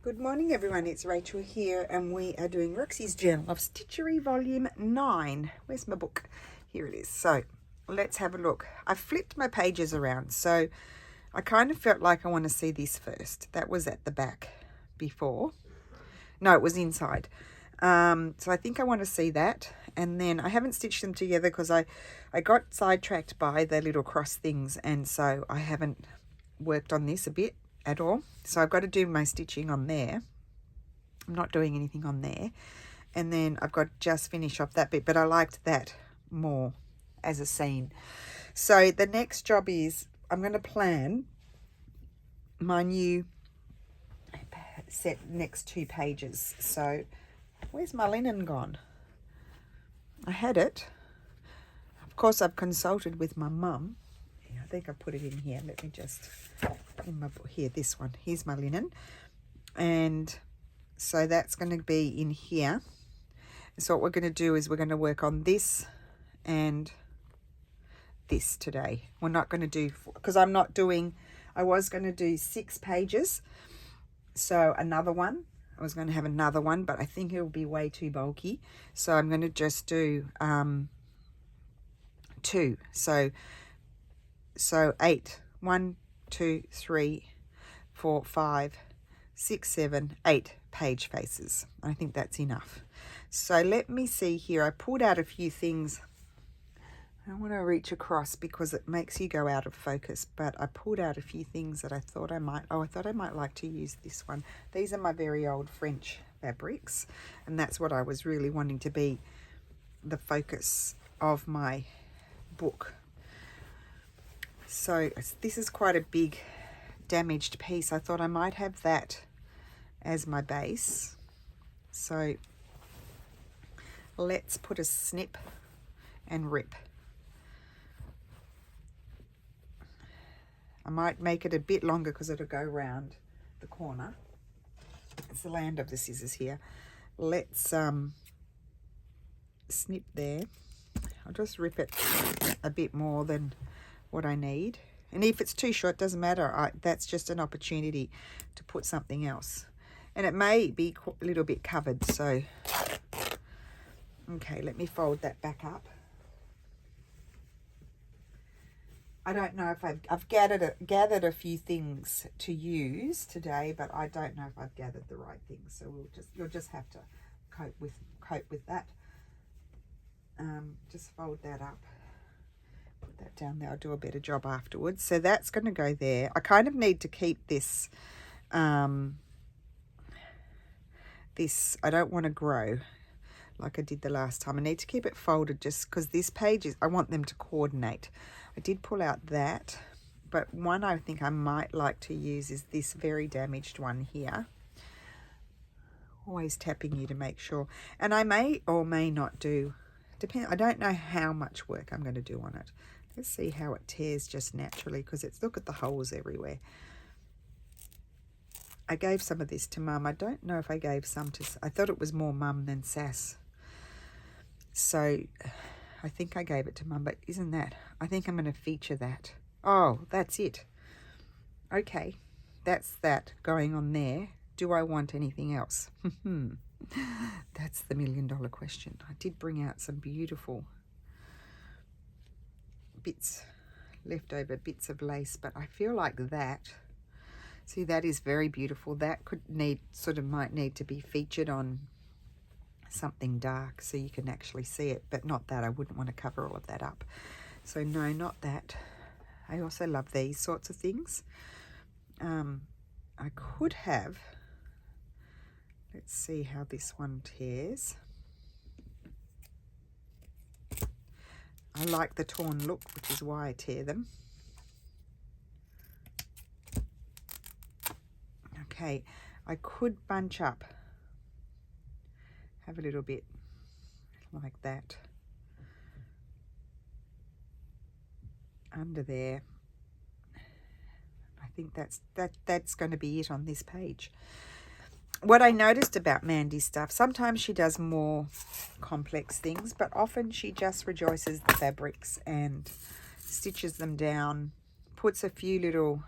Good morning everyone, it's Rachel here and we are doing Roxy's Journal of Stitchery Volume 9. Where's my book? Here it is. So let's have a look. I flipped my pages around, so I kind of felt like I want to see this first. That was at the back before. No, it was inside. So I think I want to see that, and then I haven't stitched them together because I got sidetracked by the little cross things, and so I haven't worked on this a bit at all. So I've got to do my stitching on there. I'm not doing anything on there, and then I've got to just finish off that bit, but I liked that more as a scene. So the next job is I'm going to plan my new set next 2 pages. So where's my linen gone? I had it. Of course I've consulted with my mum. I think I put it in here. Let me just, in my book here, this one. Here's my linen. And so that's going to be in here. So what we're going to do is we're going to work on this and this today. We're not going to do, because I'm not doing, I was going to do 6 pages. So another one. I was going to have another one, but I think it will be way too bulky. So I'm going to just do 2. So 8, 1, 2, 3, 4, 5, 6, 7, 8 page faces. I think that's enough. So let me see here. I pulled out a few things. I don't want to reach across because it makes you go out of focus, but I pulled out a few things that I thought I might, I thought I might like to use this one. These are my very old French fabrics, and that's what I was really wanting to be the focus of my book. So this is quite a big damaged piece. I thought I might have that as my base. So let's put a snip and rip. I might make it a bit longer because it'll go round the corner. It's the land of the scissors here. Let's snip there. I'll just rip it a bit more than what I need, and if it's too short, doesn't matter. That's just an opportunity to put something else, and it may be a little bit covered. So okay, let me fold that back up. I don't know if I've gathered a few things to use today, but I don't know if I've gathered the right things, so you'll just have to cope with that. Just fold that up. Put that down there. I'll do a better job afterwards. So that's going to go there. I kind of need to keep this I don't want to grow like I did the last time. I need to keep it folded just because this page is, I want them to coordinate. I did pull out that, but one I think I might like to use is this very damaged one here. Always tapping you to make sure. And I may or may not do, I don't know how much work I'm going to do on it. Let's see how it tears just naturally, because it's, look at the holes everywhere. I gave some of this to Mum. I don't know if I gave some to, I thought it was more Mum than Sass. So I think I gave it to Mum, but isn't that, I think I'm going to feature that. Oh, that's it. Okay, that's that going on there. Do I want anything else? That's the $1 million question. I did bring out some beautiful bits, leftover bits of lace, but I feel like that, see, that is very beautiful. That could need, might need to be featured on something dark so you can actually see it, but not that. I wouldn't want to cover all of that up. So no, not that. I also love these sorts of things. I could have, let's see how this one tears. I like the torn look, which is why I tear them. Okay, I could bunch up, have a little bit like that under there. I think that's going to be it on this page. What I noticed about Mandy's stuff, sometimes she does more complex things, but often she just rejoices the fabrics and stitches them down, puts a few little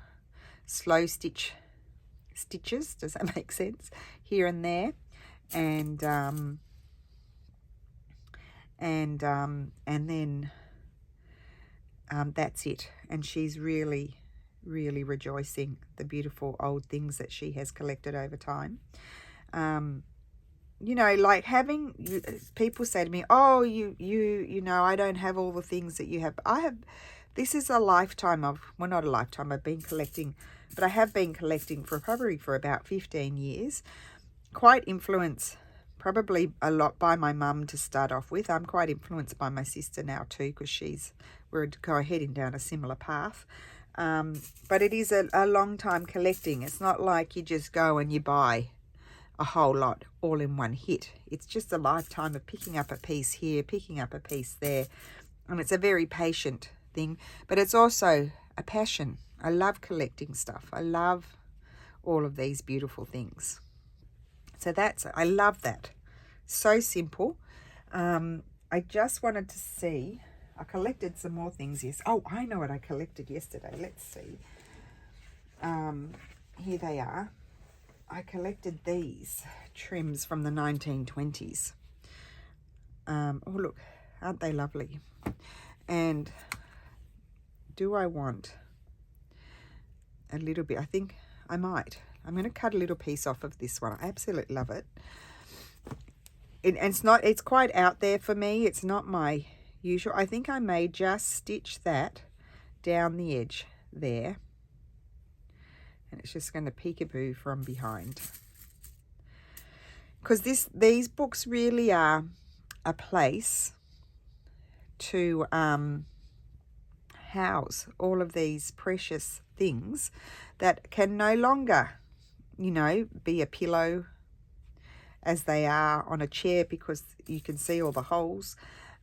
slow stitch stitches, does that make sense, here and there, and then that's it. And she's really rejoicing the beautiful old things that she has collected over time. You know, like having people say to me, oh, you know, I don't have all the things that you have. I have. This is a lifetime of, well, not a lifetime, I've been collecting, but I have been collecting for probably for about 15 years. Quite influenced, probably a lot by my mum to start off with. I'm quite influenced by my sister now too, because we're heading down a similar path. But it is a long time collecting. It's not like you just go and you buy a whole lot all in one hit. It's just a lifetime of picking up a piece here, picking up a piece there. And it's a very patient thing, but it's also a passion. I love collecting stuff. I love all of these beautiful things. So I love that. So simple. I just wanted to see, I collected some more things. Yes. Oh, I know what I collected yesterday. Let's see. Here they are. I collected these trims from the 1920s. Oh, look, aren't they lovely? And do I want a little bit? I think I might. I'm going to cut a little piece off of this one. I absolutely love it. And it's quite out there for me. It's not my usual. I think I may just stitch that down the edge there. And it's just going to peekaboo from behind. Because these books really are a place to house all of these precious things that can no longer, you know, be a pillow as they are on a chair, because you can see all the holes.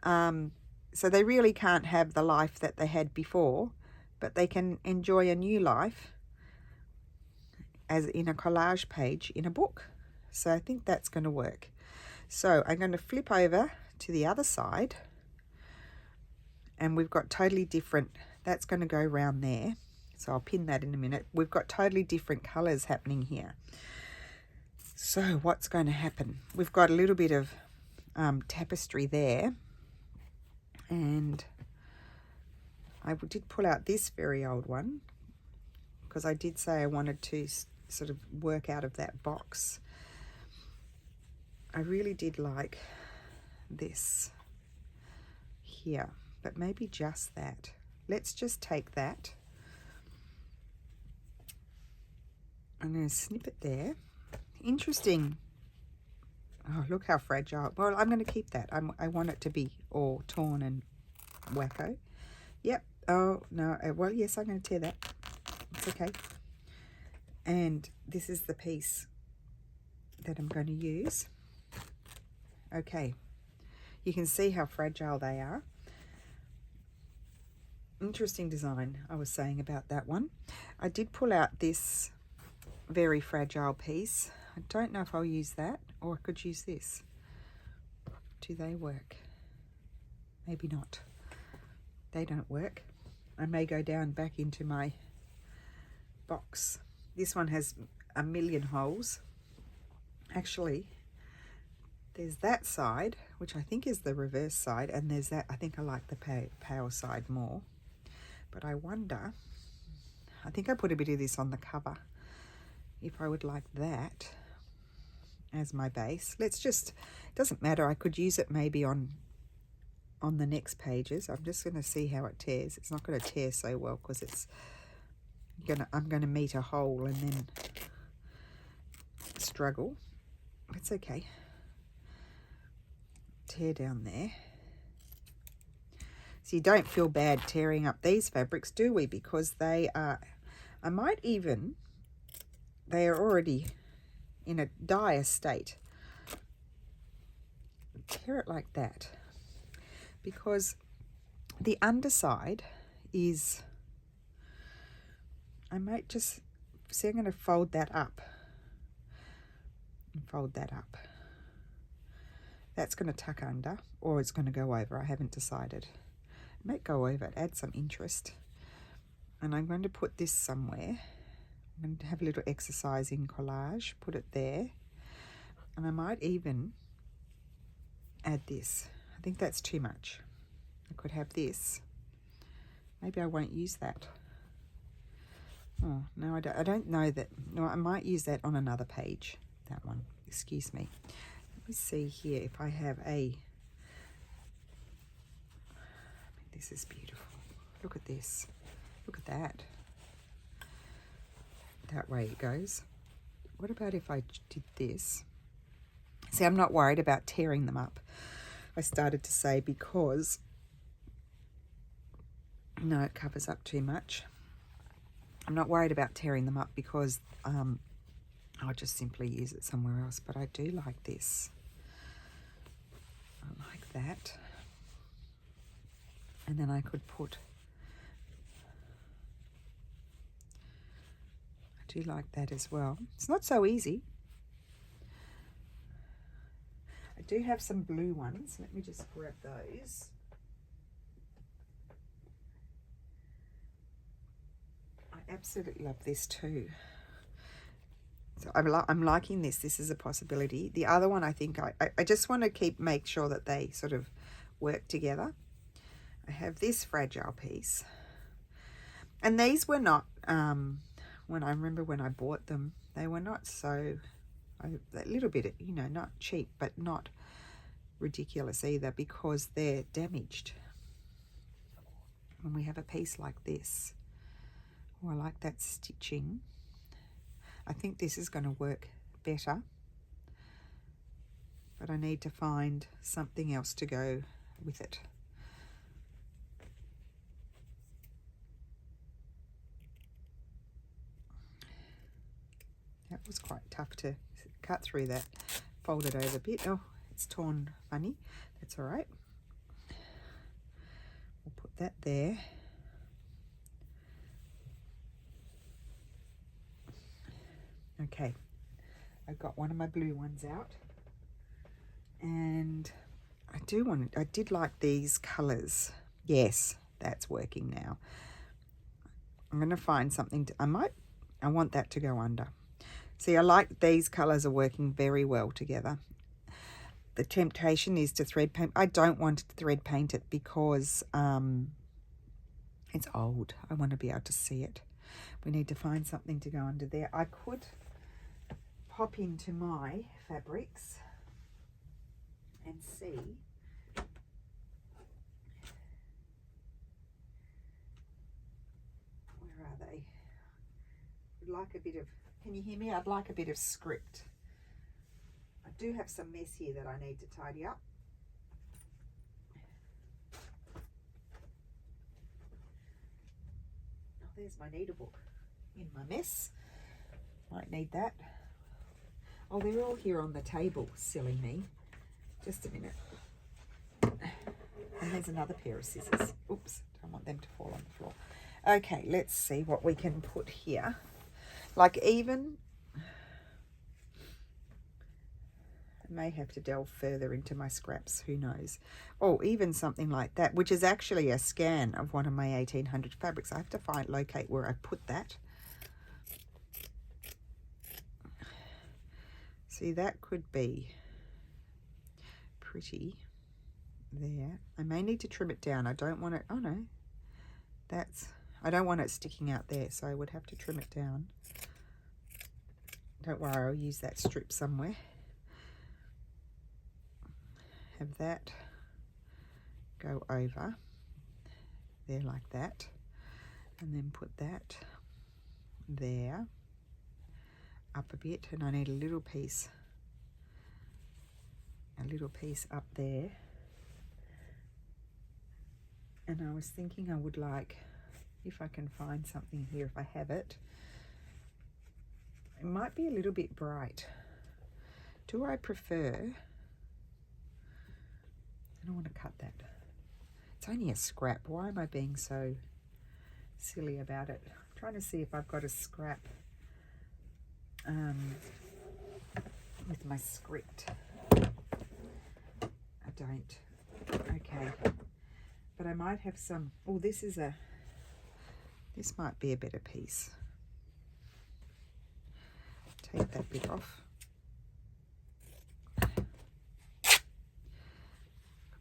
So they really can't have the life that they had before, but they can enjoy a new life as in a collage page in a book. So I think that's going to work. So I'm going to flip over to the other side, and we've got totally different, that's going to go around there. So I'll pin that in a minute. We've got totally different colors happening here. So what's going to happen? We've got a little bit of tapestry there. And I did pull out this very old one, because I did say I wanted to sort of work out of that box. I really did like this here, but maybe just that. Let's just take that. I'm going to snip it there. Interesting. Oh, look how fragile. Well, I'm going to keep that. I want it to be all torn and wacko. Yep. Oh, no. Well, yes, I'm going to tear that. It's okay. And this is the piece that I'm going to use. Okay. You can see how fragile they are. Interesting design, I was saying about that one. I did pull out this very fragile piece. I don't know if I'll use that, or I could use this. Do they work? Maybe not. They don't work. I may go down back into my box. This one has a million holes. Actually, there's that side, which I think is the reverse side, and there's that. I think I like the pale side more. But I wonder, I think I put a bit of this on the cover, if I would like that as my base. Let's just, it doesn't matter, I could use it maybe on the next pages. I'm just going to see how it tears. It's not going to tear so well because I'm going to meet a hole and then struggle. It's okay. Tear down there. So you don't feel bad tearing up these fabrics, do we? Because they are, they are already in a dire state. Tear it like that. Because the underside is, I might just, see, I'm going to fold that up. And fold that up. That's going to tuck under, or it's going to go over. I haven't decided. It might go over, add some interest. And I'm going to put this somewhere I'm going to have a little exercise in collage, put it there. And I might even add this. I think that's too much. I could have this. Maybe I won't use that. Oh, no, I don't know that. No, I might use that on another page, that one. Excuse me. Let me see here if I have a... This is beautiful. Look at this. Look at that. That way it goes. What about if I did this? See, I'm not worried about tearing them up. I started to say because... No, it covers up too much. I'm not worried about tearing them up because I'll just simply use it somewhere else. But I do like this. I like that. And then I could put... I do like that as well. It's not so easy. I do have some blue ones. Let me just grab those. I absolutely love this too. So I'm liking this. This is a possibility. The other one, I think I just want to make sure that they sort of work together. I have this fragile piece. And these were not, when I remember when I bought them, they were not so, a little bit, you know, not cheap, but not ridiculous either because they're damaged. When we have a piece like this, oh, I like that stitching. I think this is going to work better, but I need to find something else to go with it. That was quite tough to cut through that, fold it over a bit. Oh, it's torn funny. That's all right. We'll put that there. Okay, I've got one of my blue ones out. And I did like these colours. Yes, that's working now. I'm going to find something, I want that to go under. See, I like these colours are working very well together. The temptation is to thread paint. I don't want to thread paint it because it's old. I want to be able to see it. We need to find something to go under there. I could pop into my fabrics and see where are they. I'd like a bit of, can you hear me? I'd like a bit of script. I do have some mess here that I need to tidy up. Oh, there's my needlebook in my mess. Might need that. Oh, they're all here on the table, silly me. Just a minute. And there's another pair of scissors. Oops, don't want them to fall on the floor. Okay, let's see what we can put here. Like even, I may have to delve further into my scraps, who knows. Oh, even something like that, which is actually a scan of one of my 1800 fabrics. I have to locate where I put that. See, that could be pretty there. I may need to trim it down. I don't want it, oh no, I don't want it sticking out there, so I would have to trim it down. Don't worry, I'll use that strip somewhere. Have that go over there like that, and then put that there, up a bit, and I need a little piece up there. And I was thinking I would like, if I can find something here, if I have it, it might be a little bit bright. Do I prefer, I don't want to cut that. It's only a scrap. Why am I being so silly about it? I'm trying to see if I've got a scrap with my script. I don't. Okay. But I might have some, oh, this might be a better piece. take that bit off.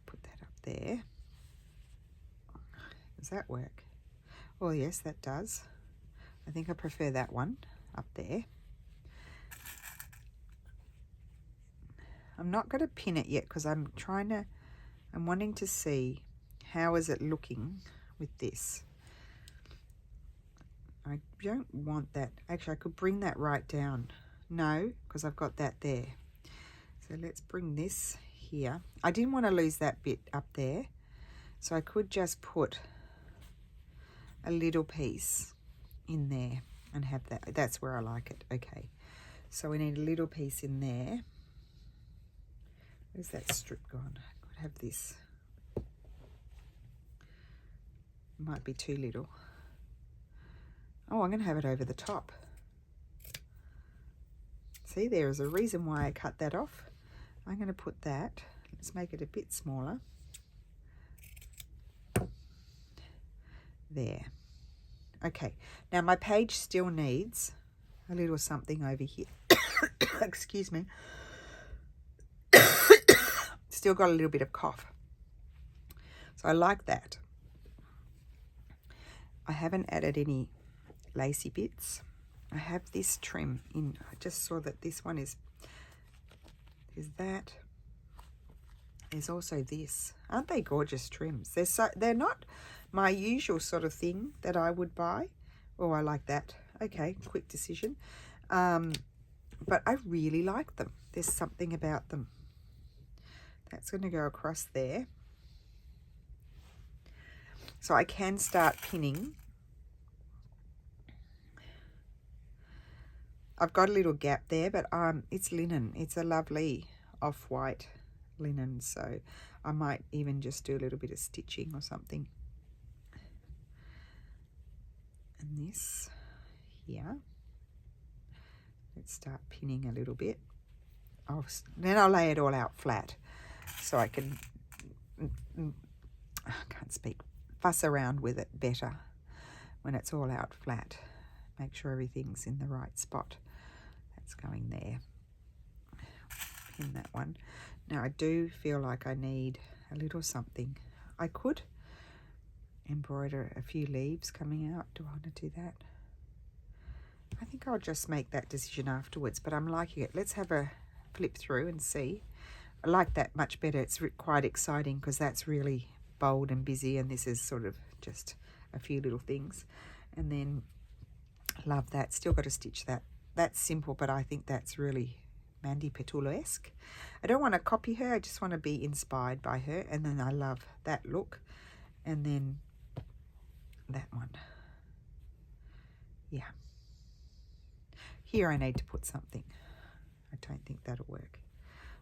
Put that up there. Does that work? Oh yes, that does. I think I prefer that one up there. I'm not going to pin it yet because I'm wanting to see how is it looking with this. I don't want that. Actually, I could bring that right down. No, because I've got that there. So let's bring this here. I didn't want to lose that bit up there. So I could just put a little piece in there and have that. That's where I like it. Okay. So we need a little piece in there. Where's that strip gone? I could have this. Might be too little. Oh, I'm going to have it over the top. See, there is a reason why I cut that off. I'm going to put that. Let's make it a bit smaller. There. Okay. Now my page still needs a little something over here. Excuse me. Still got a little bit of cough. So I like that. I haven't added any lacy bits. I have this trim in. I just saw that this one is that. There's also this. Aren't they gorgeous trims? They're not my usual sort of thing that I would buy. Oh, I like that. Okay, quick decision. But I really like them. There's something about them. That's going to go across there. So I can start pinning. I've got a little gap there, but it's linen. It's a lovely off-white linen, so I might even just do a little bit of stitching or something. And this here. Let's start pinning a little bit. Then I'll lay it all out flat so I can, I can't speak, fuss around with it better when it's all out flat. Make sure everything's in the right spot. That's going there. Pin that one. Now I do feel like I need a little something. I could embroider a few leaves coming out. Do I want to do that? I think I'll just make that decision afterwards, but I'm liking it. Let's have a flip through and see. I like that much better. It's quite exciting because that's really bold and busy, and this is sort of just a few little things. And then love that. Still got to stitch that. That's simple, but I think that's really Mandy Pattullo-esque. I don't want to copy her. I just want to be inspired by her. And then I love that look. And then that one. Yeah. Here I need to put something. I don't think that'll work.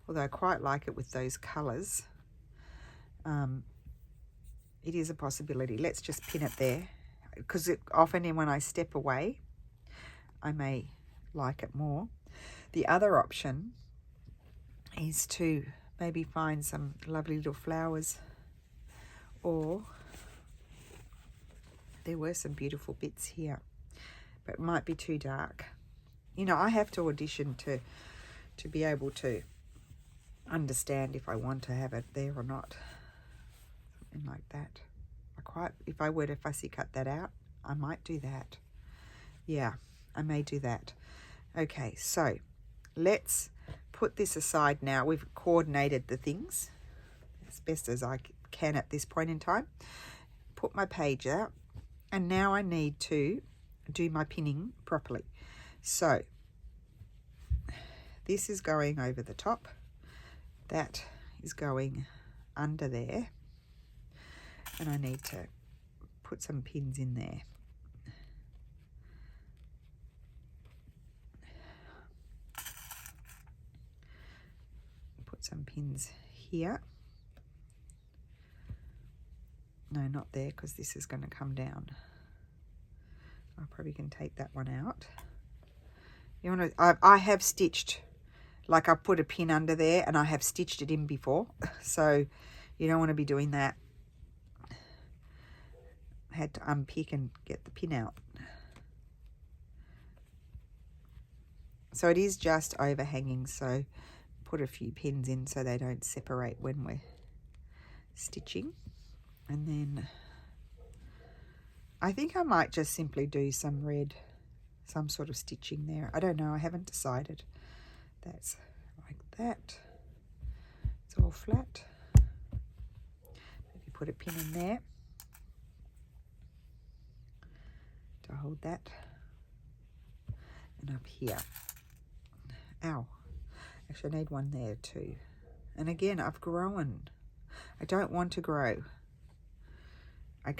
Although I quite like it with those colours. It is a possibility. Let's just pin it there. Because often when I step away, I may like it more. The other option is to maybe find some lovely little flowers, or there were some beautiful bits here, but it might be too dark. You know, I have to audition to be able to understand if I want to have it there or not. Something like that. If I were to fussy cut that out, I might do that. Yeah, I may do that. Okay, so let's put this aside now. We've coordinated the things as best as I can at this point in time. Put my page out, and now I need to do my pinning properly. So this is going over the top. That is going under there. And I need to put some pins in there. Put some pins here. No, not there, because this is going to come down. I probably can take that one out. You want to? I have stitched, like I put a pin under there, and I have stitched it in before, so you don't want to be doing that. I had to unpick and get the pin out. So it is just overhanging, so put a few pins in so they don't separate when we're stitching. And then I think I might just simply do some red, some sort of stitching there. I don't know, I haven't decided. That's like that. It's all flat. Maybe put a pin in there to hold that. And up here. Ow. Actually, I need one there too. And again, I've grown. I don't want to grow. I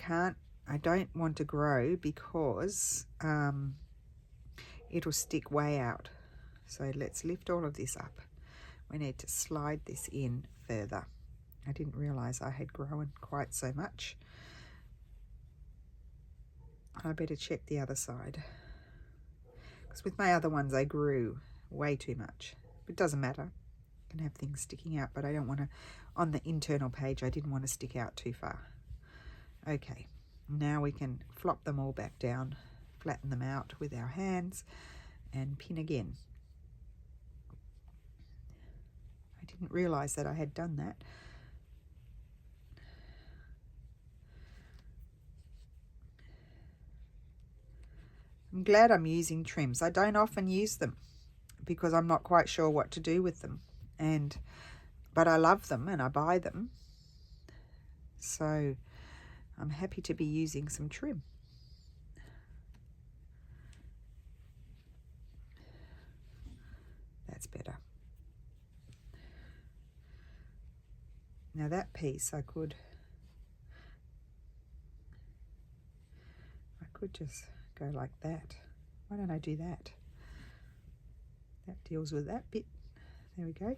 don't want to grow because it'll stick way out. So let's lift all of this up. We need to slide this in further. I didn't realize I had grown quite so much. I better check the other side. Because with my other ones, I grew way too much. It doesn't matter. I can have things sticking out, but I don't want to, on the internal page, I didn't want to stick out too far. Okay, now we can flop them all back down, flatten them out with our hands, and pin again. I didn't realize that I had done that. I'm glad I'm using trims. I don't often use them because I'm not quite sure what to do with them, but I love them and I buy them, so I'm happy to be using some trim. That's better. Now that piece I could just go like that. Why don't I do that? That deals with that bit. There we go.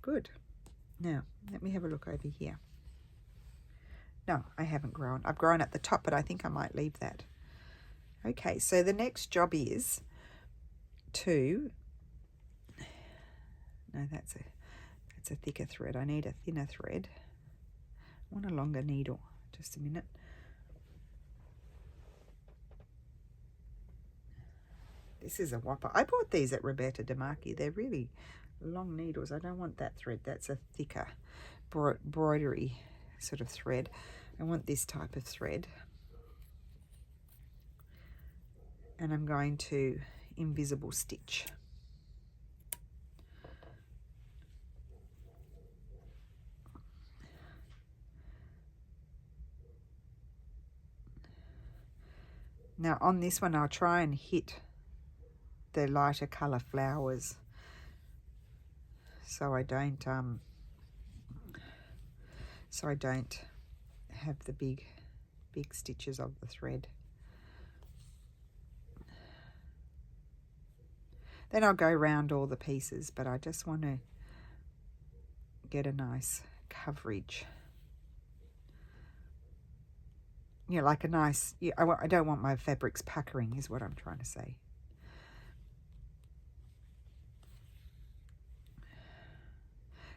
Good. Now, let me have a look over here. No, I haven't grown. I've grown at the top, but I think I might leave that. Okay, so the next job is to... No, that's a thicker thread. I need a thinner thread. I want a longer needle. Just a minute. This is a whopper. I bought these at Roberta DeMarchi. They're really long needles. I don't want that thread. That's a thicker embroidery sort of thread. I want this type of thread. And I'm going to invisible stitch. Now on this one, I'll try and hit the lighter colour flowers so I don't have the big stitches of the thread. Then I'll go around all the pieces, but I just want to get a nice coverage. You know, like a nice, yeah, I don't want my fabrics puckering is what I'm trying to say.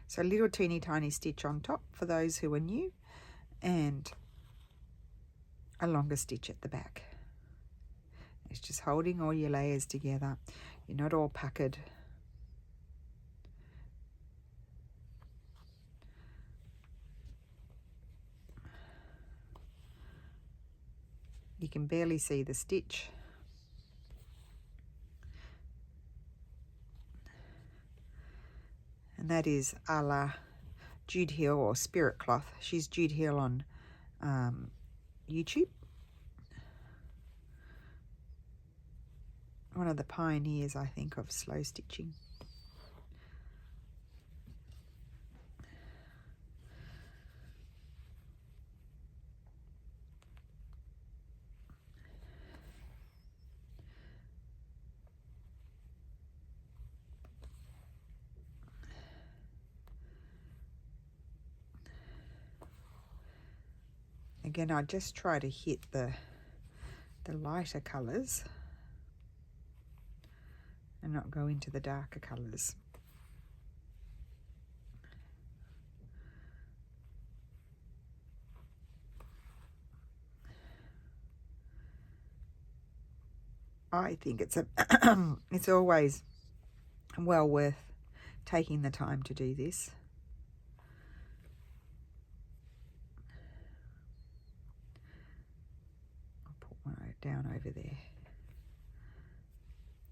So a little teeny tiny stitch on top for those who are new, and a longer stitch at the back. It's just holding all your layers together. You're not all puckered. You can barely see the stitch. And that is a la Jude Hill or Spirit Cloth. She's Jude Hill on YouTube. One of the pioneers, I think, of slow stitching. Again, I just try to hit the lighter colours and not go into the darker colours. I think it's it's always well worth taking the time to do this. I'll put one down over there.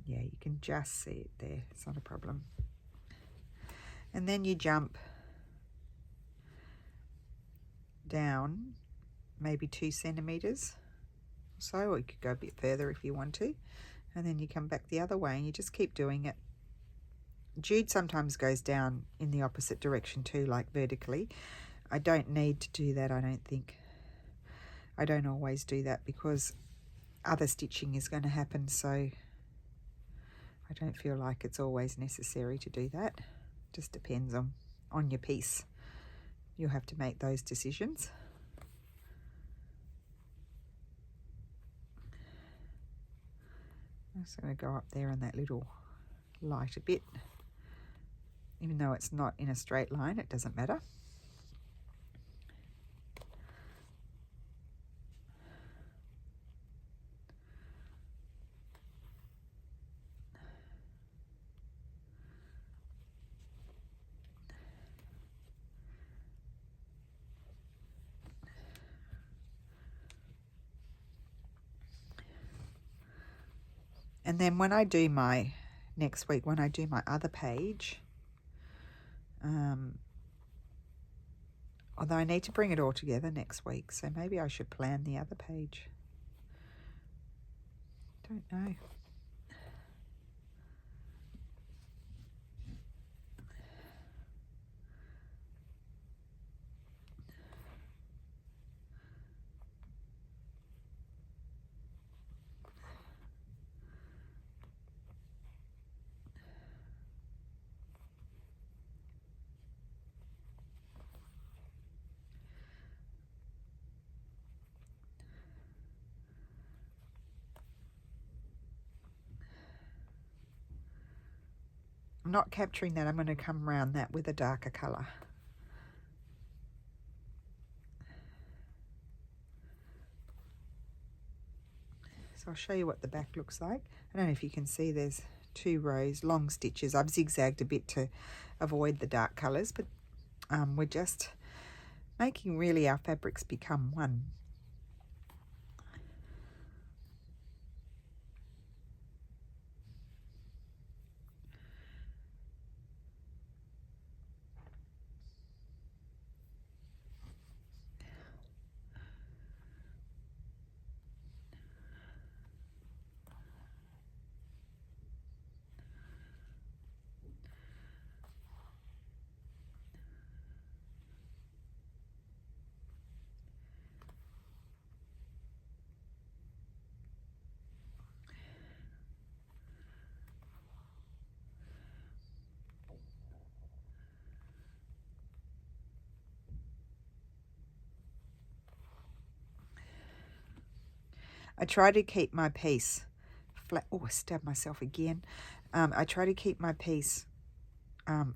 Yeah, you can just see it there. It's not a problem. And then you jump down maybe 2 centimeters or so, or you could go a bit further if you want to. And then you come back the other way and you just keep doing it. Jude sometimes goes down in the opposite direction too, like vertically. I don't need to do that, I don't think. I don't always do that because other stitching is going to happen, so I don't feel like it's always necessary to do that. Just depends on your piece. You'll have to make those decisions. I'm just going to go up there in that little light a bit. Even though it's not in a straight line, it doesn't matter. And then when I do my, next week, when I do my other page, although I need to bring it all together next week, so maybe I should plan the other page. Don't know. I'm not capturing that. I'm going to come around that with a darker colour. So I'll show you what the back looks like. I don't know if you can see there's 2 rows, long stitches. I've zigzagged a bit to avoid the dark colours, but we're just making really our fabrics become one. I try to keep my piece flat. Oh, I stabbed myself again. I try to keep my piece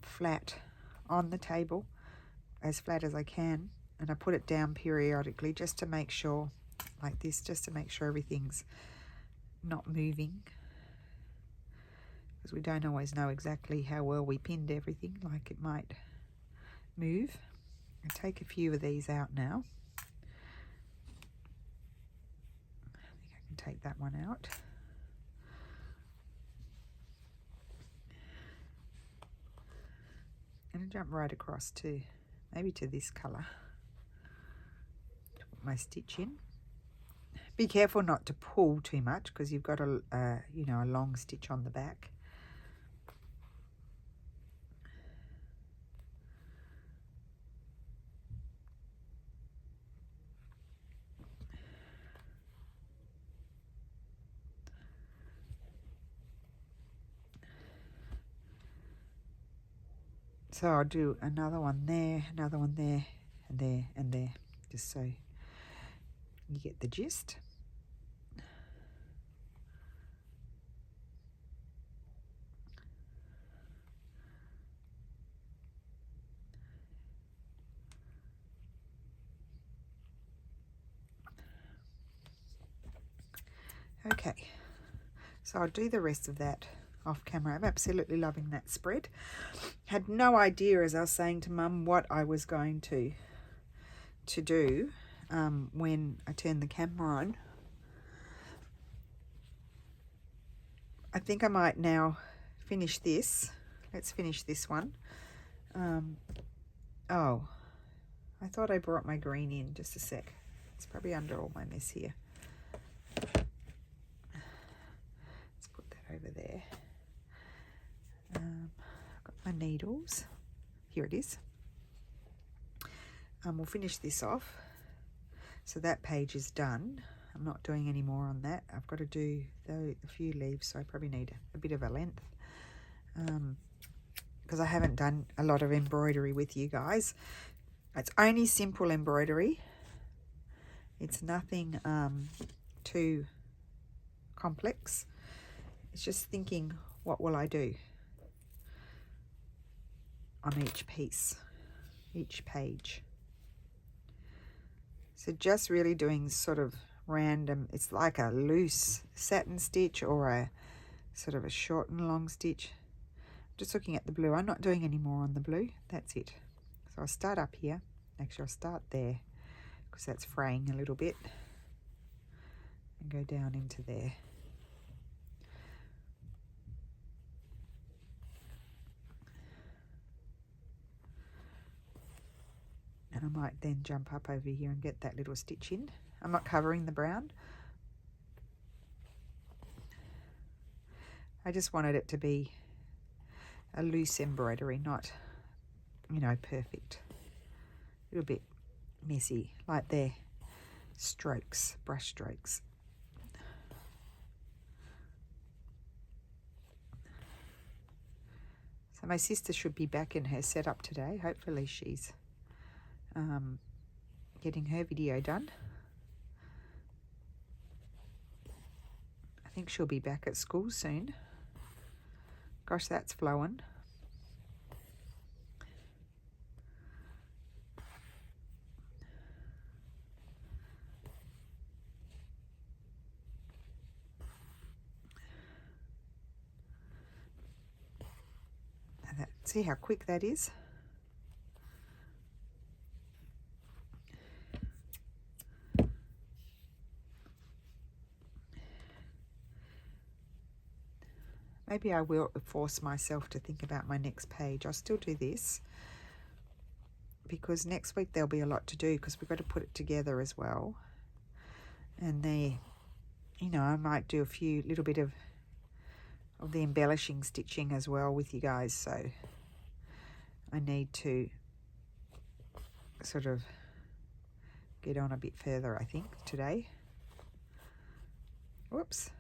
flat on the table, as flat as I can, and I put it down periodically just to make sure, like this, just to make sure everything's not moving, because we don't always know exactly how well we pinned everything, like it might move. I'll take a few of these out now. Take that one out. And jump right across to maybe to this colour. Put my stitch in. Be careful not to pull too much because you've got a a long stitch on the back. So I'll do another one there, and there, and there, just so you get the gist. Okay, So I'll do the rest of that off camera. I'm absolutely loving that spread. Had no idea, as I was saying to Mum, what I was going to do when I turned the camera on. I think I might now finish this. Let's finish this one. Oh, I thought I brought my green in. Just a sec. It's probably under all my mess here. Let's put that over there. I've got my needles. Here it is. We'll finish this off. So that page is done. I'm not doing any more on that. I've got to do a few leaves, so I probably need a bit of a length. Because I haven't done a lot of embroidery with you guys. It's only simple embroidery. It's nothing too complex. It's just thinking, what will I do on each piece, each page. So just really doing sort of random, it's like a loose satin stitch or a sort of a short and long stitch. Just looking at the blue. I'm not doing any more on the blue. That's it. So I'll start up here. Actually, I'll start there because that's fraying a little bit. And go down into there. And I might then jump up over here and get that little stitch in. I'm not covering the brown. I just wanted it to be a loose embroidery, not, you know, perfect. A little bit messy, like their strokes, brush strokes. So my sister should be back in her setup today. Hopefully she's getting her video done. I think she'll be back at school soon. Gosh, that's flowing. See how quick that is? Maybe I will force myself to think about my next page. I'll still do this because next week there'll be a lot to do because we've got to put it together as well. And there, you know, I might do a few little bit of the embellishing stitching as well with you guys. So I need to sort of get on a bit further, I think, today. Whoops.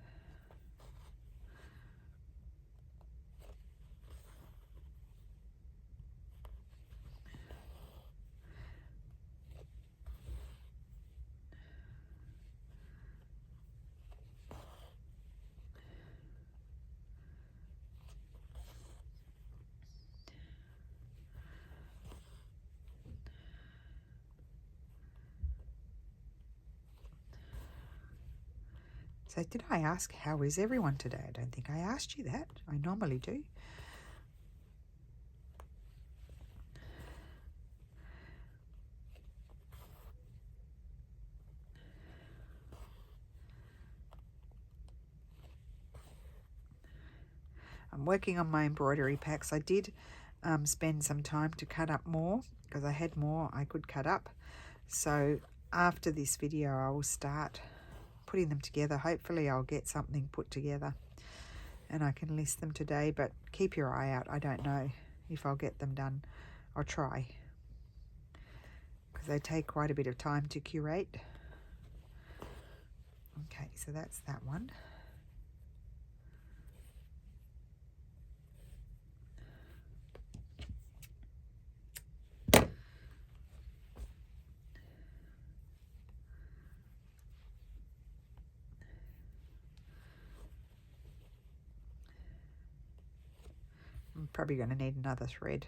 So did I ask how is everyone today? I don't think I asked you that. I normally do. I'm working on my embroidery packs. I did spend some time to cut up more because I had more I could cut up. So after this video I will start putting them together. Hopefully I'll get something put together and I can list them today, but keep your eye out. I don't know if I'll get them done. I'll try because they take quite a bit of time to curate. Okay, so that's that one. I'm probably going to need another thread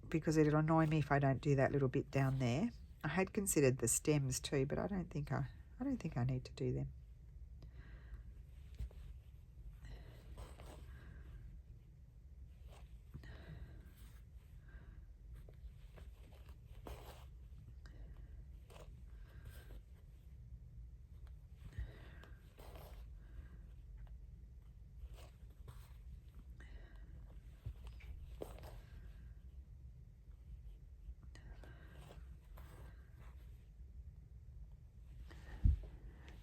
because it'll annoy me if I don't do that little bit down there. I had considered the stems too, but I don't think I need to do them.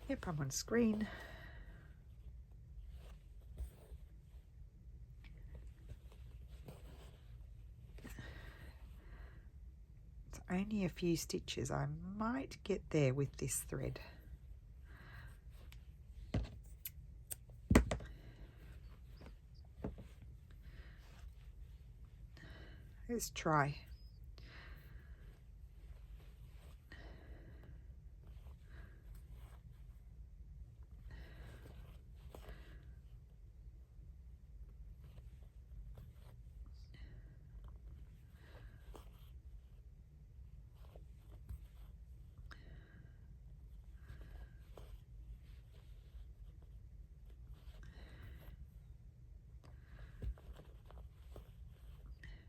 Yep, I'm on screen. It's only a few stitches. I might get there with this thread. Let's try.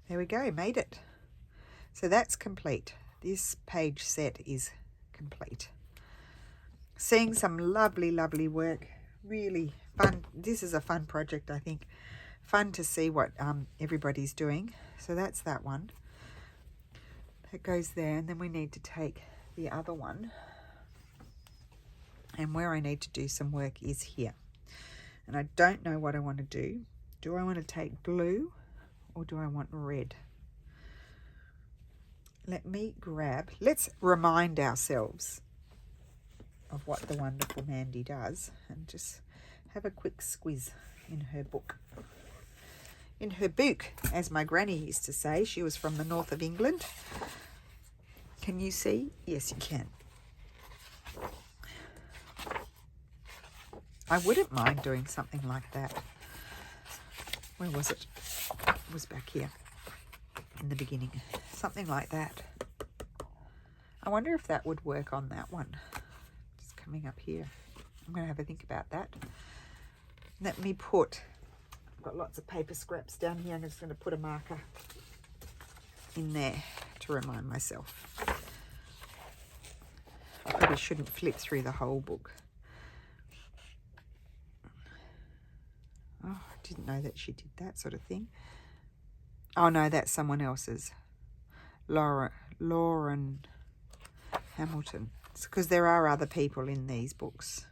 There we go, made it. So that's complete. This page set is complete. Seeing some lovely, lovely work. Really fun. This is a fun project, I think. Fun to see what everybody's doing. So that's that one. That goes there, and then we need to take the other one. And where I need to do some work is here. And I don't know what I want to do. Do I want to take blue or do I want red? Let me grab, let's remind ourselves of what the wonderful Mandy does and just have a quick squiz in her book. In her book, as my granny used to say. She was from the north of England. Can you see? Yes, you can. I wouldn't mind doing something like that. Where was it? It was back here in the beginning. Something like that. I wonder if that would work on that one. Just coming up here. I'm going to have a think about that. Let me put, I've got lots of paper scraps down here. I'm just going to put a marker in there to remind myself. I probably shouldn't flip through the whole book. Oh, I didn't know that she did that sort of thing. Oh no, that's someone else's. Lauren Hamilton. It's because there are other people in these books.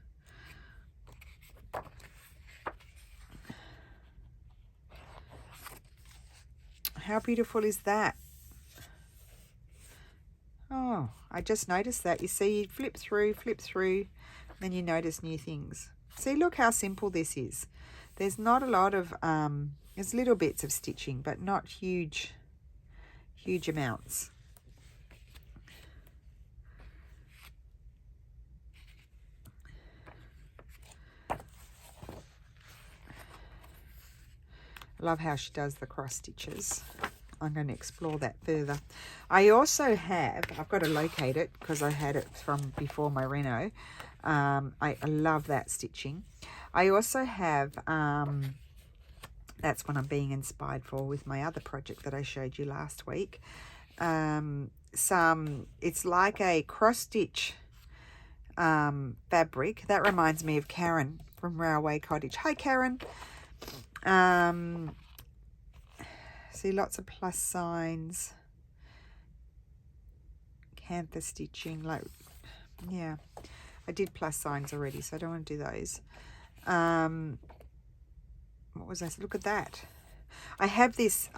How beautiful is that? Oh, I just noticed that. You see, you flip through, then you notice new things. See, look how simple this is. There's not a lot of, there's little bits of stitching, but not huge amounts. I love how she does the cross stitches. I'm going to explore that further. I also have, I've got to locate it because I had it from before my reno. I love that stitching. I also have, that's what I'm being inspired for with my other project that I showed you last week. It's like a cross stitch fabric. That reminds me of Karen from Railway Cottage. Hi, Karen. See, lots of plus signs, canthus stitching, like, yeah, I did plus signs already, so I don't want to do those. What was that? Look at that. I have this,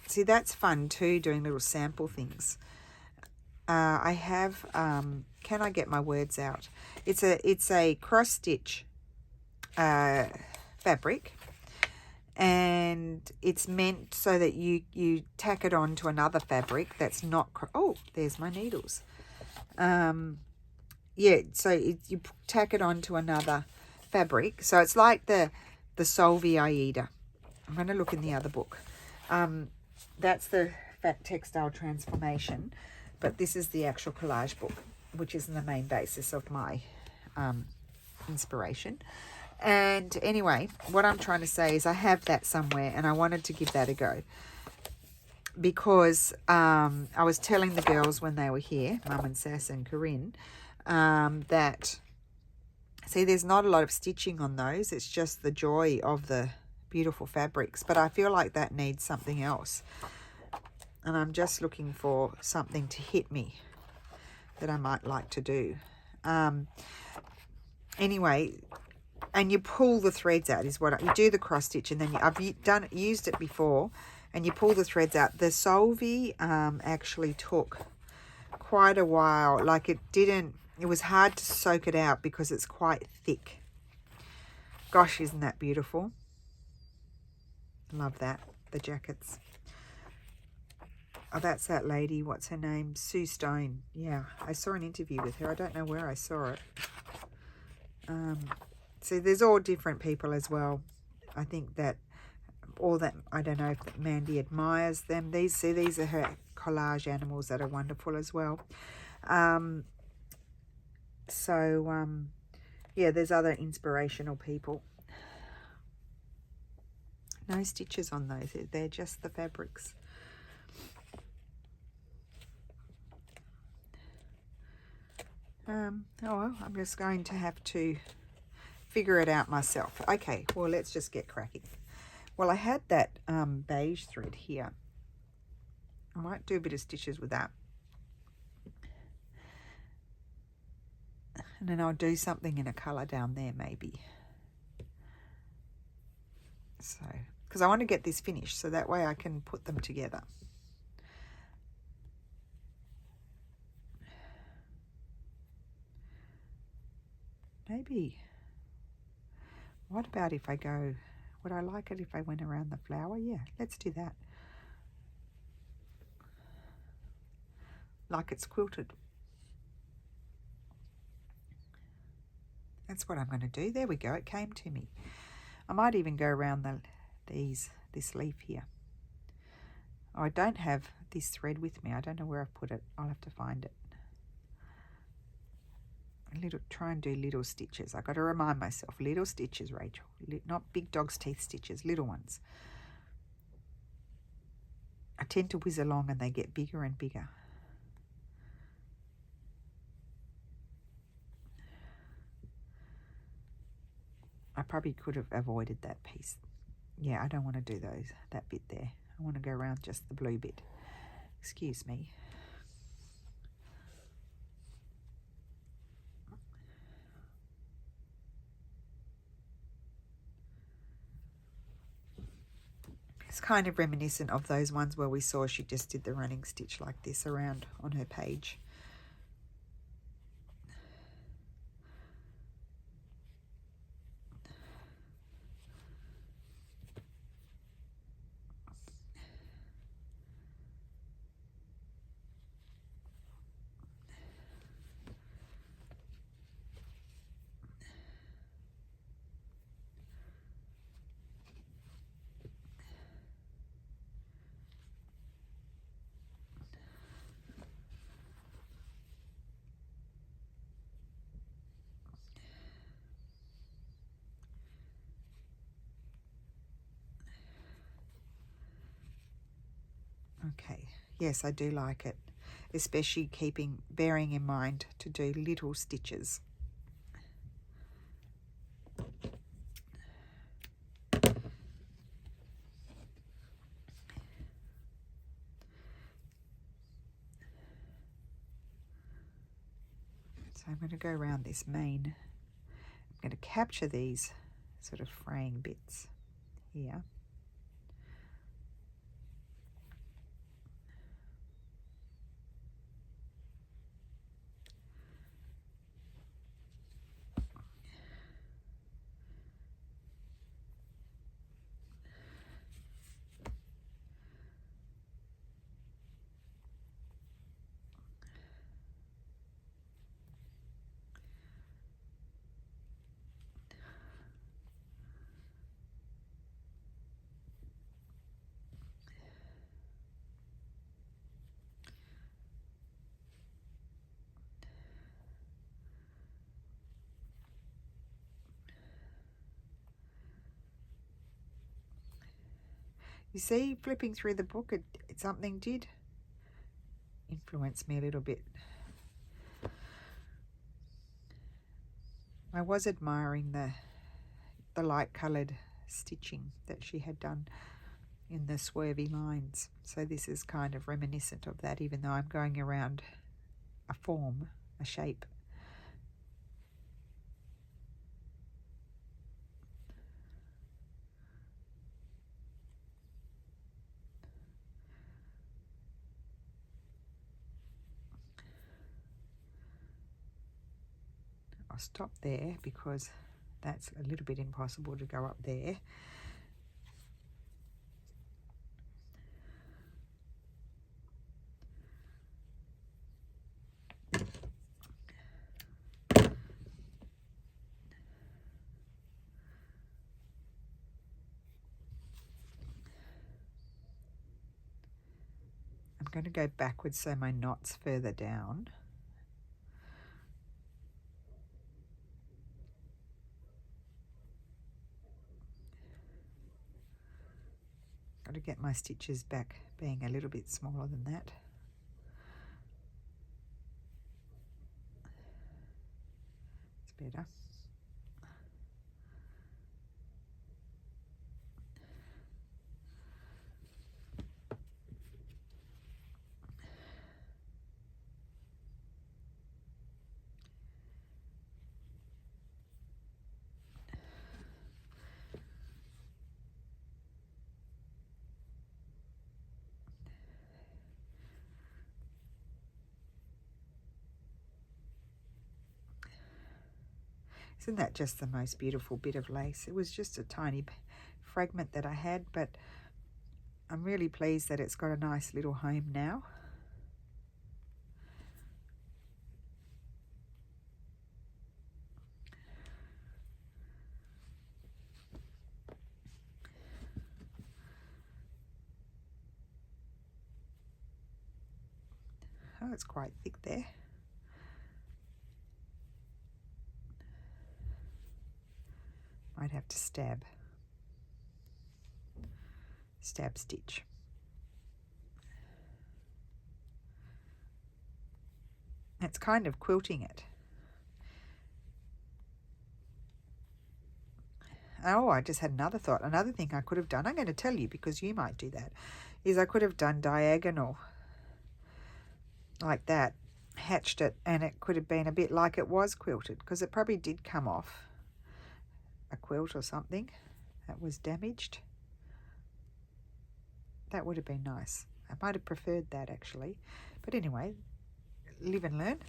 see, that's fun too, doing little sample things. I have, can I get my words out? It's a cross stitch fabric, and it's meant so that you tack it on to another fabric that's not, oh, there's my needles. Yeah, so you tack it on to another fabric. So it's like the Solvi Aida. I'm going to look in the other book. That's the Fat Textile Transformation, but this is the actual collage book, which is the main basis of my inspiration. And anyway, what I'm trying to say is I have that somewhere, and I wanted to give that a go because I was telling the girls when they were here, Mum and Sass and Corinne, that, see, there's not a lot of stitching on those. It's just the joy of the beautiful fabrics, but I feel like that needs something else, and I'm just looking for something to hit me. that I might like to do. Anyway, and you pull the threads out is what you do, the cross stitch, and then I've used it before, and you pull the threads out. The Solvi actually took quite a while. Like it was hard to soak it out because it's quite thick. Gosh, isn't that beautiful? Love that, the jackets. Oh, that's that lady. What's her name? Sue Stone. Yeah, I saw an interview with her. I don't know where I saw it. So there's all different people as well. I think that I don't know if Mandy admires them. These are her collage animals that are wonderful as well. Yeah, there's other inspirational people. No stitches on those. They're just the fabrics. Oh well, I'm just going to have to figure it out myself. Okay, well, let's just get cracking. Well, I had that beige thread here. I might do a bit of stitches with that. And then I'll do something in a colour down there maybe. So, because I want to get this finished so that way I can put them together. Maybe, what about if I go, would I like it if I went around the flower? Yeah, let's do that. Like it's quilted. That's what I'm going to do. There we go. It came to me. I might even go around this leaf here. Oh, I don't have this thread with me. I don't know where I've put it. I'll have to find it. Try and do little stitches. I've got to remind myself. Little stitches, Rachel. Not big dog's teeth stitches. Little ones. I tend to whiz along and they get bigger and bigger. I probably could have avoided that piece. Yeah, I don't want to do that bit there. I want to go around just the blue bit. Excuse me. It's kind of reminiscent of those ones where we saw she just did the running stitch like this around on her page. Okay, yes, I do like it, especially bearing in mind to do little stitches. So I'm going to go around this main. I'm going to capture these sort of fraying bits here. You see, flipping through the book, something did influence me a little bit. I was admiring the light-coloured stitching that she had done in the swervy lines. So this is kind of reminiscent of that, even though I'm going around a form, a shape. I'll stop there because that's a little bit impossible to go up there. I'm going to go backwards so my knot's further down. Got to get my stitches back being a little bit smaller than that. It's better. Isn't that just the most beautiful bit of lace? It was just a tiny fragment that I had, but I'm really pleased that it's got a nice little home now. Oh, it's quite thick there. Might have to stab stitch. It's kind of quilting it. Oh, I just had another thought. Another thing I could have done, I'm going to tell you because you might do that, is I could have done diagonal like that, hatched it, and it could have been a bit like it was quilted, because it probably did come off a quilt or something that was damaged. That would have been nice. I might have preferred that actually, but anyway, live and learn.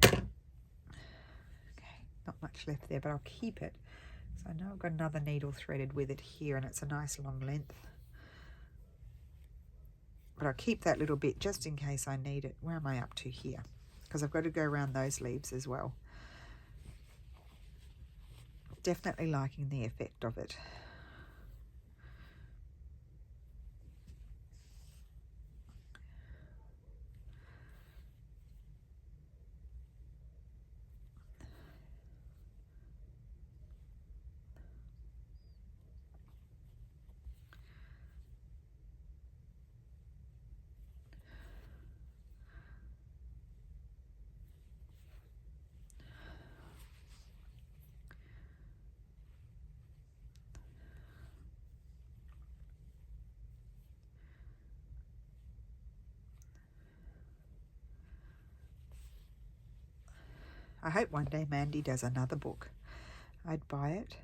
Okay, not much left there, but I'll keep it. So I know I've got another needle threaded with it here, and it's a nice long length. But I'll keep that little bit just in case I need it. Where am I up to here? Because I've got to go around those leaves as well. Definitely liking the effect of it. I hope one day Mandy does another book. I'd buy it.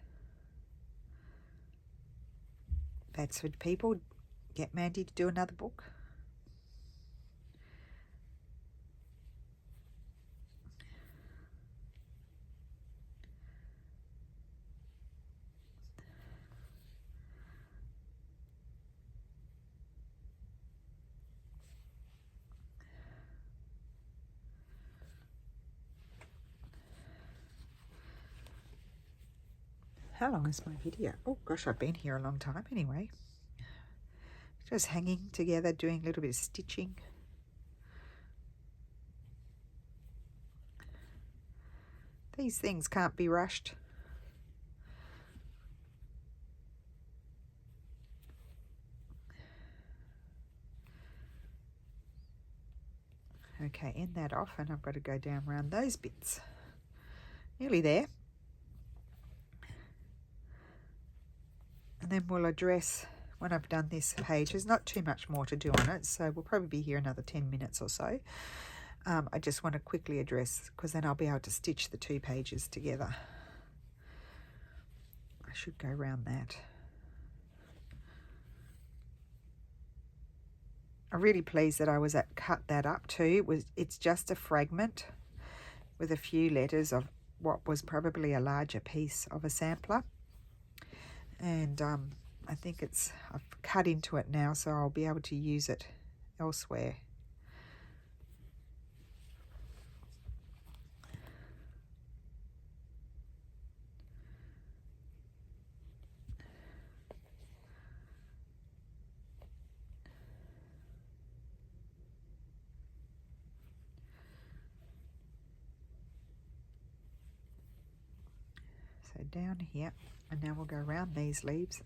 That's for people. Get Mandy to do another book. How long is my video? Oh gosh, I've been here a long time anyway. Just hanging together, doing a little bit of stitching. These things can't be rushed. Okay, end that off, and I've got to go down around those bits. Nearly there. And then we'll address, when I've done this page, there's not too much more to do on it, so we'll probably be here another 10 minutes or so. I just want to quickly address, because then I'll be able to stitch the 2 pages together. I should go around that. I'm really pleased that I was cut that up too. It's just a fragment with a few letters of what was probably a larger piece of a sampler. And I think I've cut into it now, so I'll be able to use it elsewhere. So down here, and now we'll go around these leaves.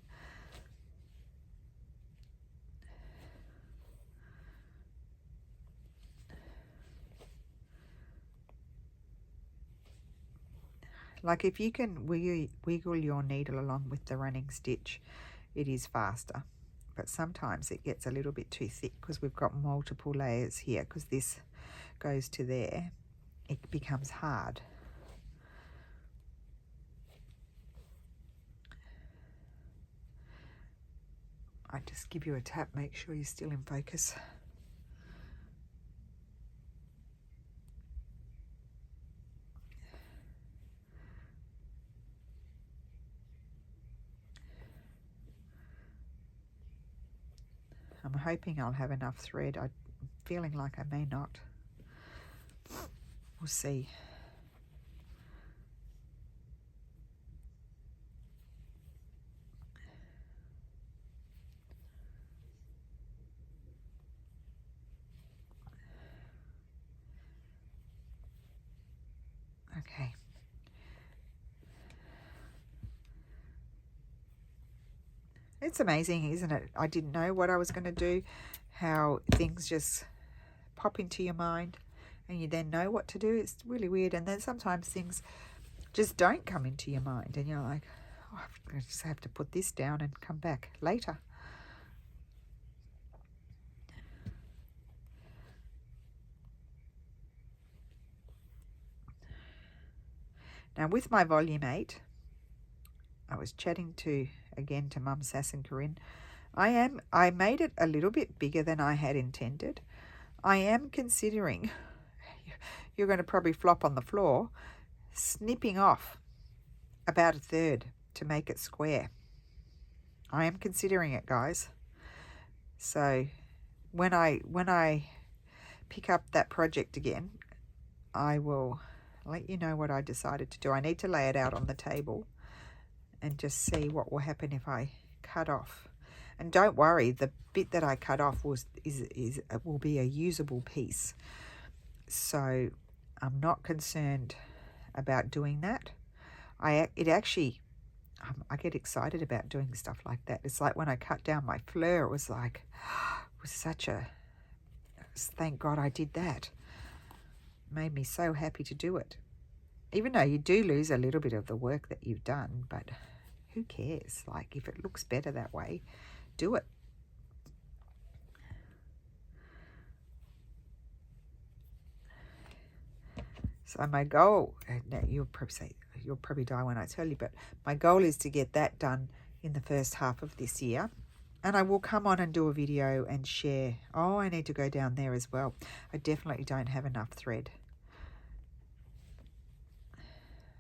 Like if you can wiggle your needle along with the running stitch, it is faster. But sometimes it gets a little bit too thick because we've got multiple layers here, because this goes to there. It becomes hard. I just give you a tap, make sure you're still in focus. I'm hoping I'll have enough thread. I'm feeling like I may not. We'll see. Okay. It's amazing, isn't it? I didn't know what I was going to do, how things just pop into your mind and you then know what to do. It's really weird. And then sometimes things just don't come into your mind and you're like, oh, I just have to put this down and come back later. Now with my volume 8, I was chatting to Mum Sass and Corinne. I made it a little bit bigger than I had intended. I am considering, you're going to probably flop on the floor, snipping off about 1/3 to make it square. I am considering it, guys. So when I pick up that project again, I will let you know what I decided to do. I need to lay it out on the table and just see what will happen if I cut off. And don't worry, the bit that I cut off will be a usable piece. So I'm not concerned about doing that. I get excited about doing stuff like that. It's like when I cut down my fleur, it was such a, thank God I did that. It made me so happy to do it. Even though you do lose a little bit of the work that you've done, but who cares? Like, if it looks better that way, do it. So my goal, now you'll probably die when I tell you, but my goal is to get that done in the first half of this year. And I will come on and do a video and share. Oh, I need to go down there as well. I definitely don't have enough thread.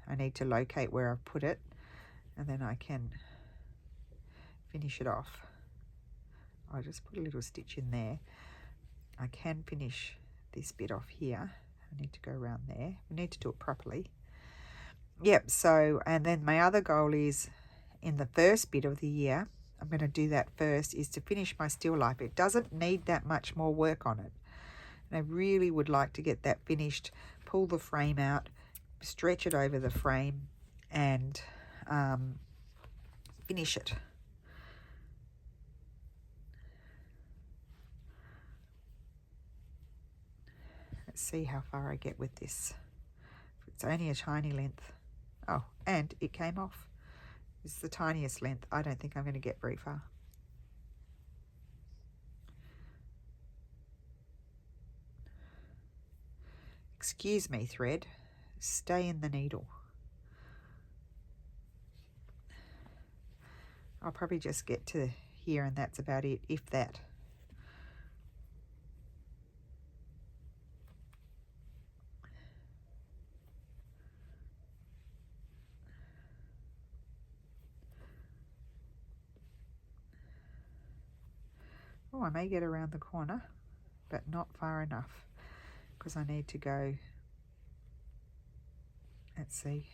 I need to locate where I've put it, and then I can finish it off. I'll just put a little stitch in there. I can finish this bit off here. I need to go around there. We need to do it properly. Yep, so, and then my other goal is in the first bit of the year, I'm going to do that first, is to finish my still life. It doesn't need that much more work on it. And I really would like to get that finished, pull the frame out, stretch it over the frame, and finish it. Let's see how far I get with this. It's only a tiny length. Oh, and it came off. It's the tiniest length. I don't think I'm going to get very far. Excuse me, thread. Stay in the needle. I'll probably just get to here and that's about it, if that. Oh, I may get around the corner, but not far enough because I need to go. Let's see.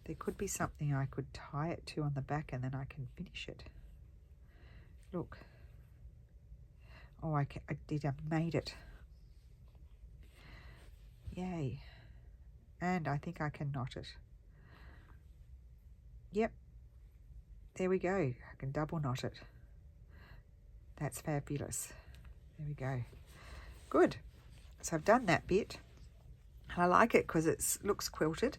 There could be something I could tie it to on the back and then I can finish it. Look. Oh, I did. I made it. Yay. And I think I can knot it. Yep. There we go. I can double knot it. That's fabulous. There we go. Good. So I've done that bit. And I like it because it looks quilted.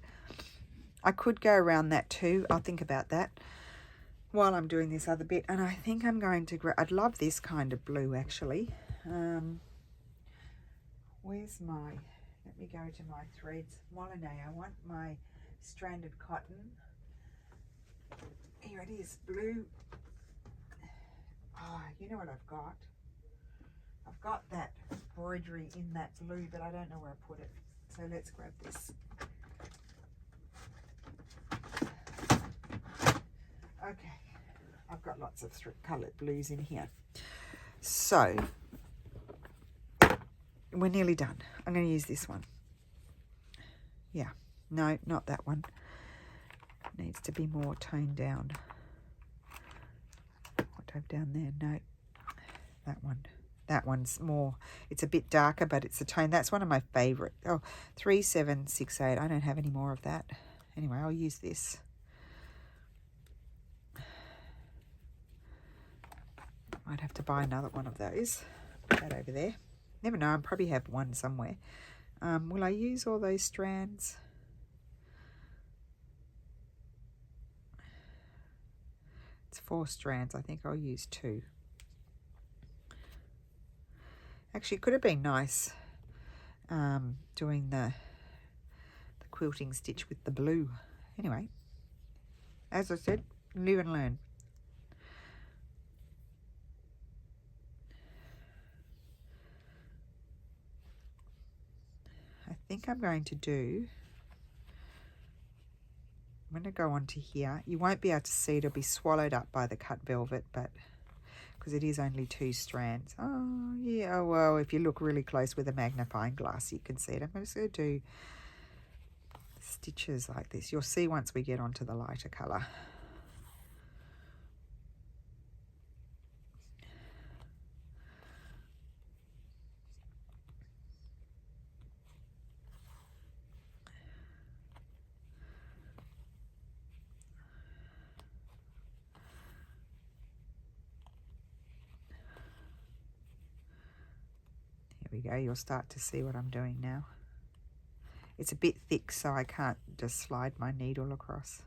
I could go around that too. I'll think about that while I'm doing this other bit. And I think I'm going to I'd love this kind of blue actually. Where's my, let me go to my threads. Molinay, I want my stranded cotton. Here it is, blue. Oh, you know what I've got? I've got that embroidery in that blue, but I don't know where I put it. So let's grab this. Okay, I've got lots of coloured blues in here. So, we're nearly done. I'm going to use this one. Yeah, no, not that one. Needs to be more toned down. What do I have down there? No, that one. That one's more, it's a bit darker, but it's a tone. That's one of my favourite. Oh, 3768. I don't have any more of that. Anyway, I'll use this. I'd have to buy another one of those. Put that over there. Never know, I probably have one somewhere. Will I use all those strands? It's 4 strands. I think I'll use 2. Actually, it could have been nice doing the quilting stitch with the blue. Anyway, as I said, live and learn. I think I'm going to do, I'm going to go onto here. You won't be able to see it. It'll be swallowed up by the cut velvet, but because it is only 2 strands. Oh, yeah, well, if you look really close with a magnifying glass, you can see it. I'm just going to do stitches like this. You'll see once we get onto the lighter colour. Here we go. You'll start to see what I'm doing now. It's a bit thick, so I can't just slide my needle across.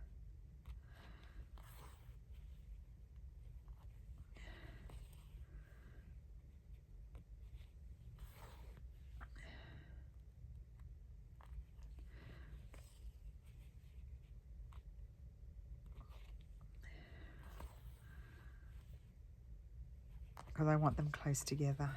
Because I want them close together.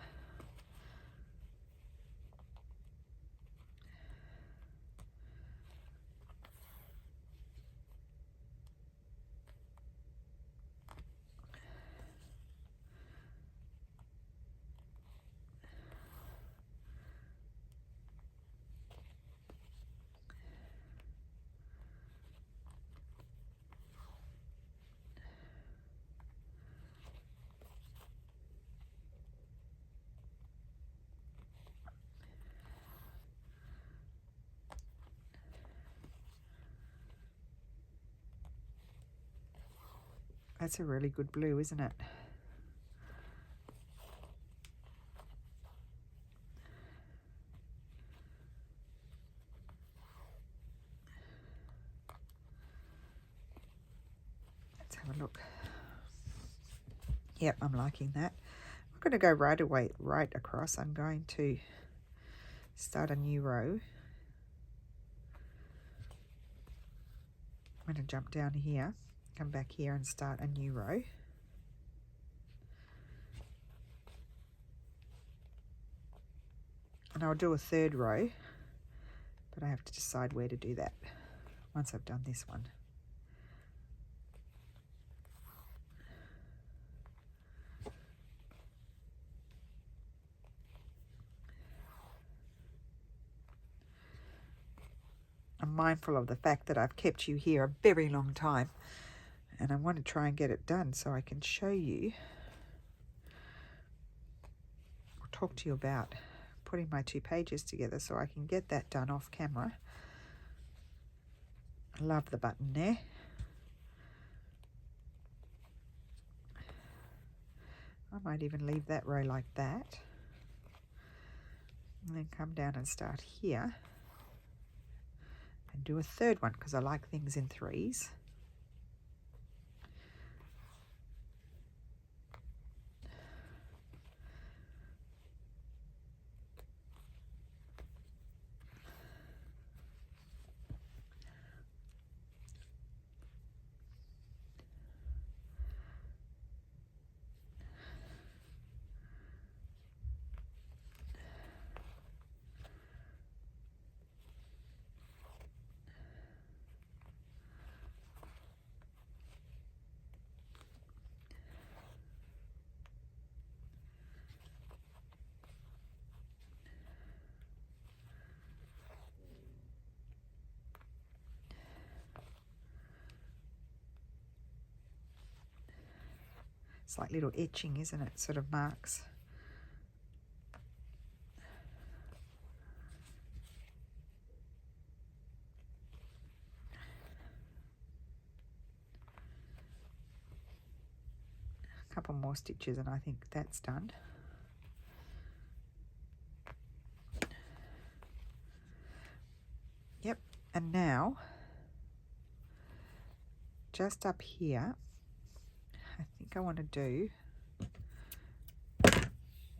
That's a really good blue, isn't it? have a look. Yep, I'm liking that. I'm going to go right across. I'm going to start a new row. I'm going to jump down here, come back here and start a new row. And I'll do a third row, but I have to decide where to do that once I've done this one. I'm mindful of the fact that I've kept you here a very long time, and I want to try and get it done so I can show you or talk to you about putting my 2 pages together so I can get that done off camera. I love the button there. I might even leave that row like that, and then come down and start here and do a third one because I like things in 3s. It's like little etching, isn't it? Sort of marks. A couple more stitches and I think that's done. Yep, and now just up here, I think I want to do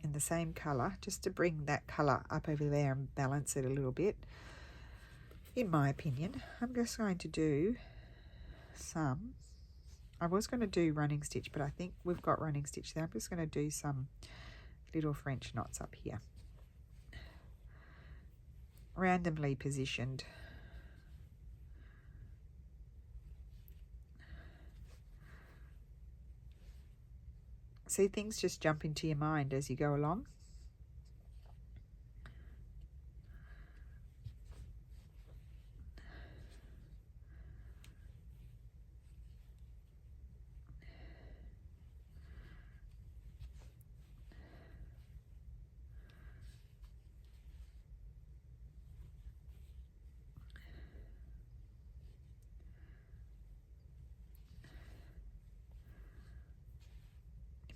in the same colour, just to bring that colour up over there and balance it a little bit. In my opinion, I'm just going to do some, I was going to do running stitch, but I think we've got running stitch there. I'm just going to do some little French knots up here, randomly positioned. See, things just jump into your mind as you go along.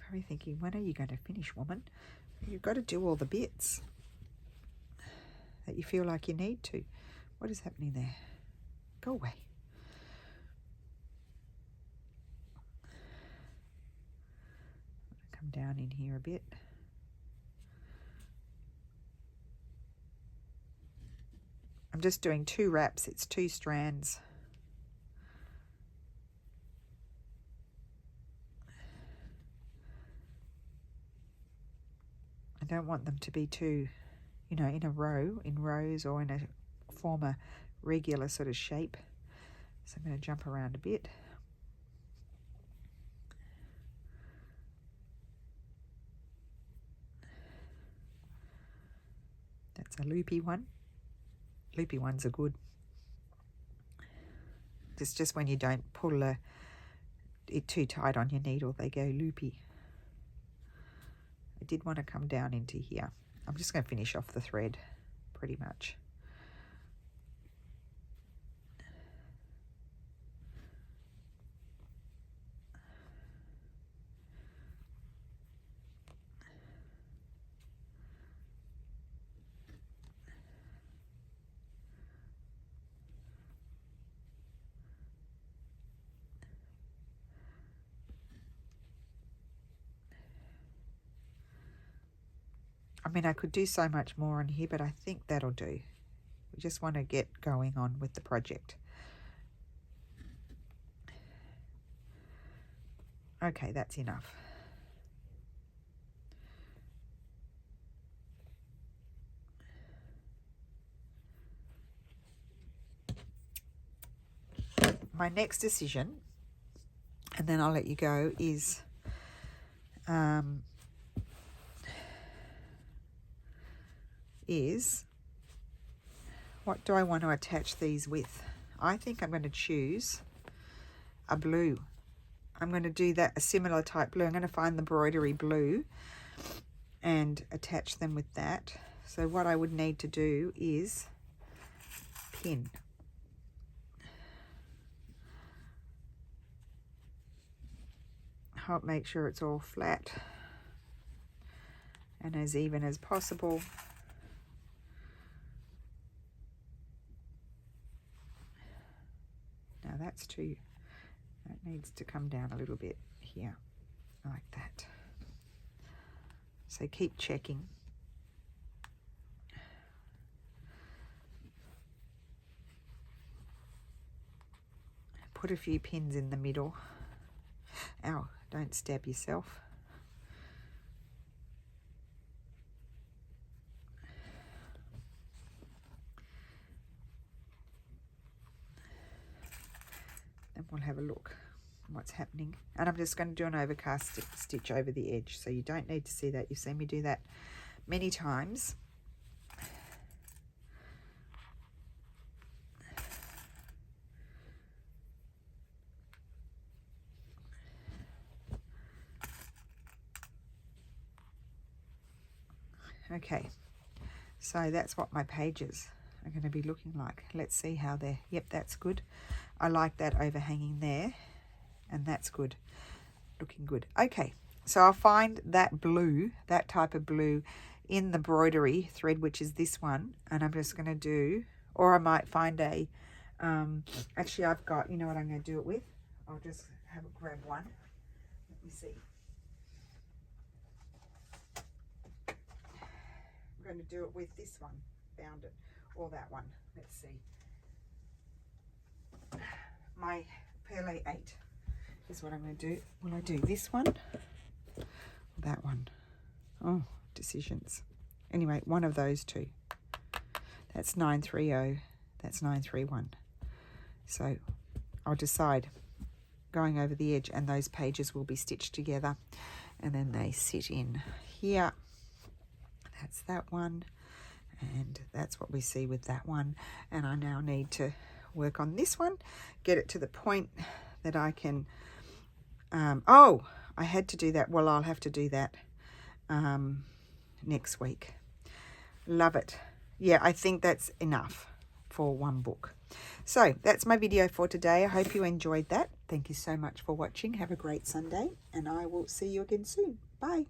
Probably thinking, when are you going to finish, woman? You've got to do all the bits that you feel like you need to. What is happening there? Go away. Come down in here a bit. I'm just doing 2 wraps. It's 2 strands. I don't want them to be too, you know, in a row, in rows, or in a form a regular sort of shape. So I'm going to jump around a bit. That's a loopy one. Loopy ones are good. It's just when you don't pull it too tight on your needle, they go loopy. I did want to come down into here. I'm just going to finish off the thread pretty much. I mean, I could do so much more on here, but I think that'll do. We just want to get going on with the project. Okay, that's enough. My next decision, and then I'll let you go, is what do I want to attach these with? I think I'm going to choose a blue. I'm going to do that, a similar type blue. I'm going to find the embroidery blue and attach them with that. So what I would need to do is pin. Help make sure it's all flat and as even as possible. Now that needs to come down a little bit here, like that. So keep checking. Put a few pins in the middle. Ow, don't stab yourself. And we'll have a look what's happening. And I'm just going to do an overcast stitch over the edge, so you don't need to see that. You've seen me do that many times. Okay, so that's what my pages are going to be looking like. Let's see how they're, yep, that's good. I like that overhanging there, and that's good, looking good. Okay, so I'll find that blue, that type of blue in the embroidery thread, which is this one, and I'm just going to do, or I might find a, actually I've got, you know what I'm going to do it with? I'll just grab one. Let me see. I'm going to do it with this one, found it, or that one. Let's see. My Perle 8 is what I'm going to do. Will I do this one or that one? Oh, decisions. Anyway, one of those two. That's 930, that's 931. So I'll decide, going over the edge, and those pages will be stitched together, and then they sit in here. That's that one, and that's what we see with that one. And I now need to work on this one, get it to the point that I can, oh, I had to do that. Well, I'll have to do that next week. Love it. Yeah, I think that's enough for one book. So that's my video for today. I hope you enjoyed that. Thank you so much for watching. Have a great Sunday, and I will see you again soon. Bye.